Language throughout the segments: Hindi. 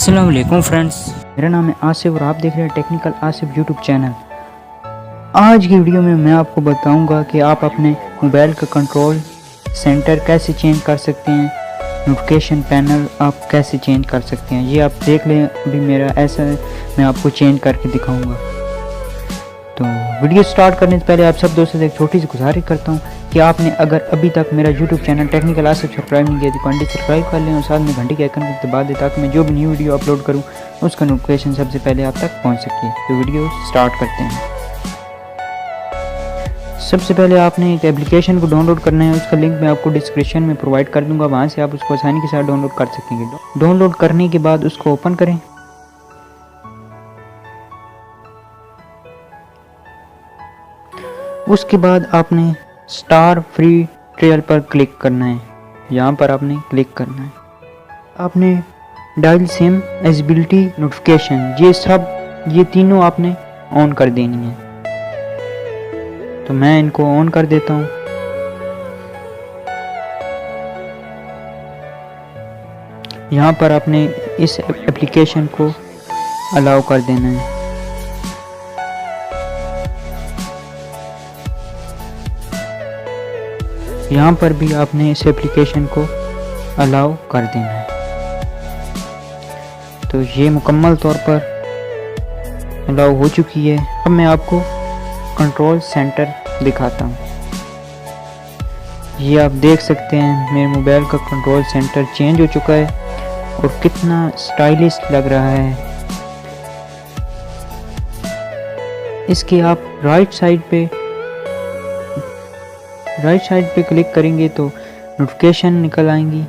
अस्सलाम वालेकुम फ्रेंड्स, मेरा नाम है आसिफ और आप देख रहे हैं टेक्निकल आसिफ यूट्यूब चैनल। आज की वीडियो में मैं आपको बताऊंगा कि आप अपने मोबाइल का कंट्रोल सेंटर कैसे चेंज कर सकते हैं, नोटिफिकेशन पैनल आप कैसे चेंज कर सकते हैं। ये आप देख लें, अभी मेरा ऐसा है, मैं आपको चेंज करके दिखाऊंगा। तो वीडियो स्टार्ट करने से पहले आप सब दोस्तों से एक छोटी सी गुजारिश करता हूँ कि आपने अगर अभी तक मेरा YouTube channel technical Asif subscribe नहीं किया तो काइंडली सब्सक्राइब कर लें और साथ में घंटी के आइकन को दबा दें ताकि मैं जो भी न्यू वीडियो अपलोड करूँ उसका नोटिफिकेशन सबसे पहले आप तक पहुँच सके। तो वीडियो स्टार्ट करते हैं। सबसे पहले आपने एक एप्लीकेशन को डाउनलोड करना है, उसका लिंक मैं आपको डिस्क्रिप्शन में प्रोवाइड कर दूंगा, वहाँ से आप उसको आसानी के साथ डाउनलोड कर सकेंगे। डाउनलोड करने के बाद उसको ओपन करें। उसके बाद आपने स्टार फ्री ट्रायल पर क्लिक करना है, यहाँ पर आपने क्लिक करना है। आपने डायल सिम, एलिजिबिलिटी, नोटिफिकेशन, ये तीनों आपने ऑन कर देनी है। तो मैं इनको ऑन कर देता हूँ। यहाँ पर आपने इस एप्लीकेशन को अलाउ कर देना है। यहाँ पर भी आपने इस एप्लीकेशन को अलाउ कर देना है। तो ये मुकम्मल तौर पर अलाउ हो चुकी है। अब मैं आपको कंट्रोल सेंटर दिखाता हूँ। ये आप देख सकते हैं मेरे मोबाइल का कंट्रोल सेंटर चेंज हो चुका है और कितना स्टाइलिश लग रहा है। इसके आप राइट साइड पे क्लिक करेंगे तो नोटिफिकेशन निकल आएंगी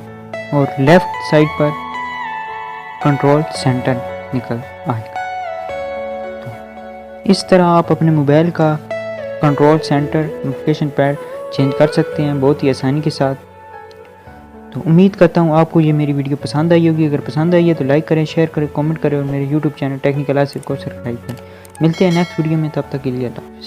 और लेफ्ट साइड पर कंट्रोल सेंटर निकल आएगा। तो इस तरह आप अपने मोबाइल का control centre, notification pad change कर सकते हैं बहुत ही आसानी के साथ। तो उम्मीद करता हूँ आपको ये मेरी वीडियो पसंद आई होगी। अगर पसंद आई है तो लाइक करें, शेयर करें, कमेंट करें और मेरे यूट्यूब चैनल टेक्निकल आसिफ को सब्सक्राइब करें। मिलते हैं नेक्स्ट वीडियो में, तब तक के लिए अल्लाह हाफ़िज़।